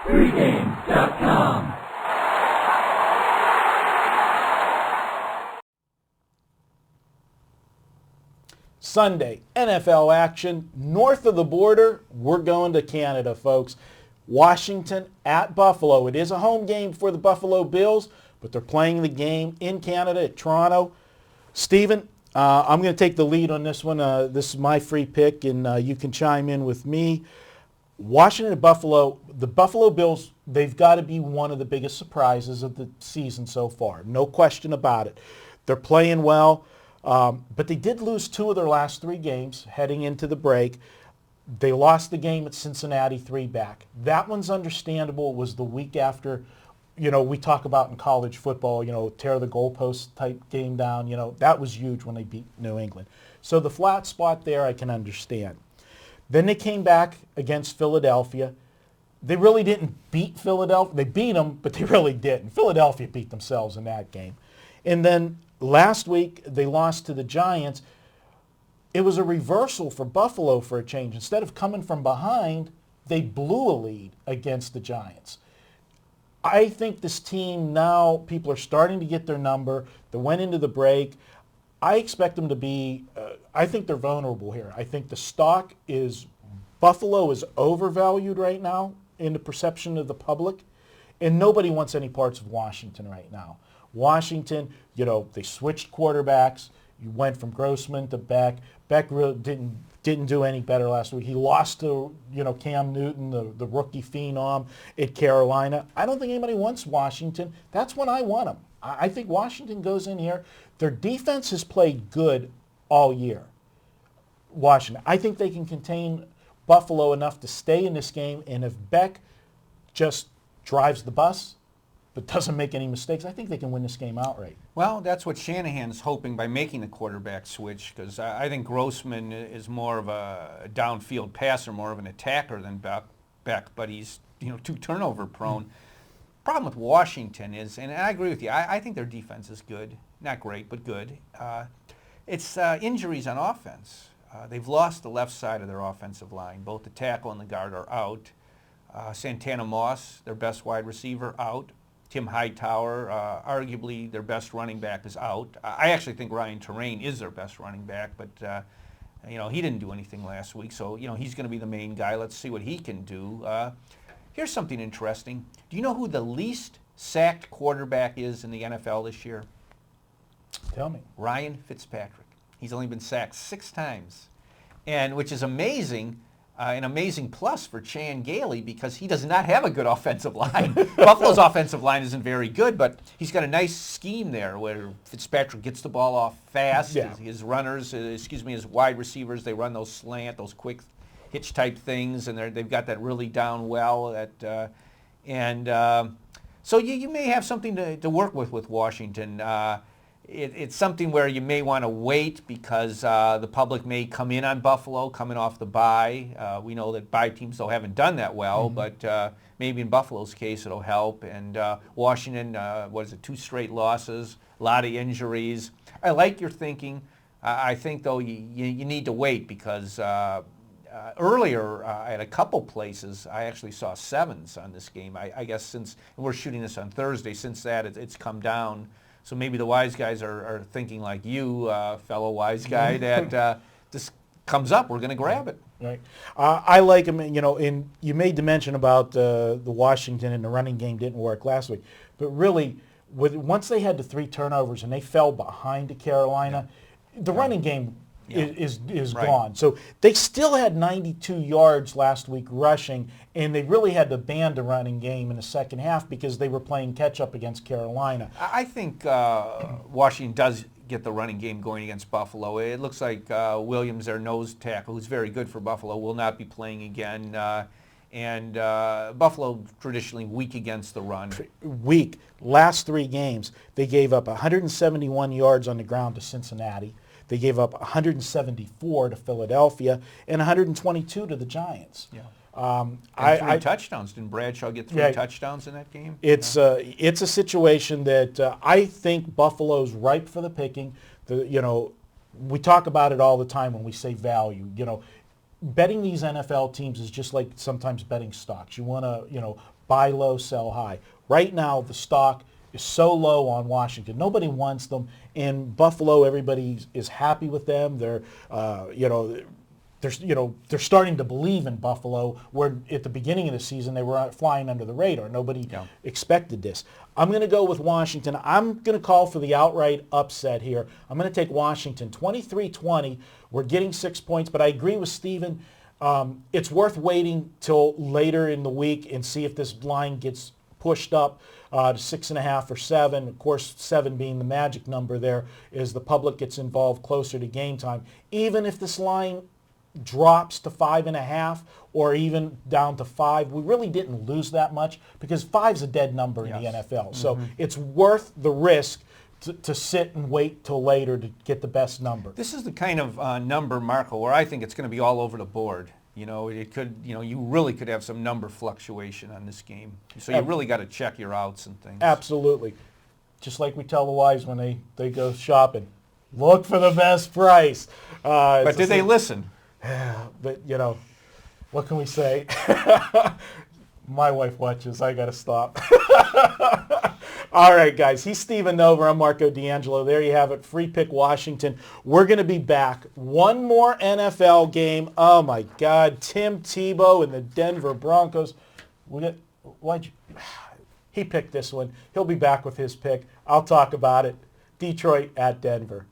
Pregame.com. Sunday, NFL action. North of the border, we're going to Canada, folks. Washington at Buffalo. It is a home game for the Buffalo Bills, but they're playing the game in Canada at Toronto. Steven, I'm going to take the lead on this one. This is my free pick, and you can chime in with me. Washington at Buffalo, the Buffalo Bills, they've got to be one of the biggest surprises of the season so far. No question about it. They're playing well, but they did lose 2 of their last 3 games heading into the break. They lost the game at Cincinnati 3-back. That one's understandable. It was the week after, we talk about in college football, tear the goalpost type game down. That was huge when they beat New England. So the flat spot there I can understand. Then they came back against Philadelphia. They really didn't beat Philadelphia. They beat them, but they really didn't. Philadelphia beat themselves in that game. And then last week they lost to the Giants. It was a reversal for Buffalo for a change. Instead of coming from behind, they blew a lead against the Giants. I think this team now, people are starting to get their number. They went into the break. I expect them to be, I think they're vulnerable here. I think the stock is, Buffalo is overvalued right now in the perception of the public, and nobody wants any parts of Washington right now. Washington, they switched quarterbacks. You went from Grossman to Beck. Beck really didn't do any better last week. He lost to, Cam Newton, the rookie phenom at Carolina. I don't think anybody wants Washington. That's when I want them. I think Washington goes in here. Their defense has played good all year. Washington. I think they can contain Buffalo enough to stay in this game, and if Beck just drives the bus but doesn't make any mistakes, I think they can win this game outright. Well, that's what Shanahan's hoping by making the quarterback switch, because I think Grossman is more of a downfield passer, more of an attacker than Beck, but he's too turnover prone. Problem with Washington is, and I agree with you, I think their defense is good. Not great, but good. It's injuries on offense. They've lost the left side of their offensive line. Both the tackle and the guard are out. Santana Moss, their best wide receiver, out. Tim Hightower, arguably their best running back, is out. I actually think Ryan Terrain is their best running back, but he didn't do anything last week, so he's going to be the main guy. Let's see what he can do. Here's something interesting. Do you know who the least sacked quarterback is in the NFL this year? Tell me. Ryan Fitzpatrick. He's only been sacked 6 times, and which is amazing. An amazing plus for Chan Gailey because he does not have a good offensive line. Buffalo's offensive line isn't very good, but he's got a nice scheme there where Fitzpatrick gets the ball off fast. Yeah. His runners, his wide receivers, they run those those quick hitch type things, and they've got that really down well. So you may have something to work with Washington. It's something where you may want to wait because the public may come in on Buffalo coming off the bye. We know that bye teams, though, haven't done that well, but maybe in Buffalo's case it'll help. And Washington, 2 straight losses, a lot of injuries. I like your thinking. I think, though, you need to wait because earlier at a couple places I actually saw 7s on this game. I guess since we're shooting this on Thursday, since that it's come down. So maybe the wise guys are thinking like you, fellow wise guy, that this comes up, we're going to grab it. Right. I like him, and you made the mention about the Washington and the running game didn't work last week. But really, once they had the 3 turnovers and they fell behind to Carolina, the running game is right. Gone. So they still had 92 yards last week rushing, and they really had to ban the running game in the second half because they were playing catch-up against Carolina. I think Washington does get the running game going against Buffalo. It looks like Williams, their nose tackle, who's very good for Buffalo, will not be playing again. And Buffalo traditionally weak against the run. Weak. Last 3 games, they gave up 171 yards on the ground to Cincinnati. They gave up 174 to Philadelphia and 122 to the Giants. Yeah. 3 touchdowns. Didn't Bradshaw get 3 touchdowns in that game? It's a situation that I think Buffalo's ripe for the picking. We talk about it all the time when we say value. Betting these NFL teams is just like sometimes betting stocks. You want to, buy low, sell high. Right now, the stock is so low on Washington. Nobody wants them. In Buffalo, everybody is happy with them. They're they're starting to believe in Buffalo, where at the beginning of the season they were flying under the radar. Nobody expected this. I'm going to go with Washington. I'm going to call for the outright upset here. I'm going to take Washington 23-20. We're getting 6 points, but I agree with Steven. It's worth waiting till later in the week and see if this line gets pushed up to 6.5 or 7. Of course, 7 being the magic number there as the public gets involved closer to game time. Even if this line drops to 5.5 or even down to 5, we really didn't lose that much because 5's a dead number in the NFL. So it's worth the risk to sit and wait till later to get the best number. This is the kind of number, Marco, where I think it's going to be all over the board. You know, it could, you really could have some number fluctuation on this game. So you really got to check your outs and things. Absolutely. Just like we tell the wives when they go shopping, look for the best price. But did they listen? But, what can we say? My wife watches. I got to stop. All right, guys. He's Steven Nova. I'm Marco D'Angelo. There you have it. Free pick Washington. We're going to be back. One more NFL game. Oh, my God. Tim Tebow and the Denver Broncos. He picked this one. He'll be back with his pick. I'll talk about it. Detroit at Denver.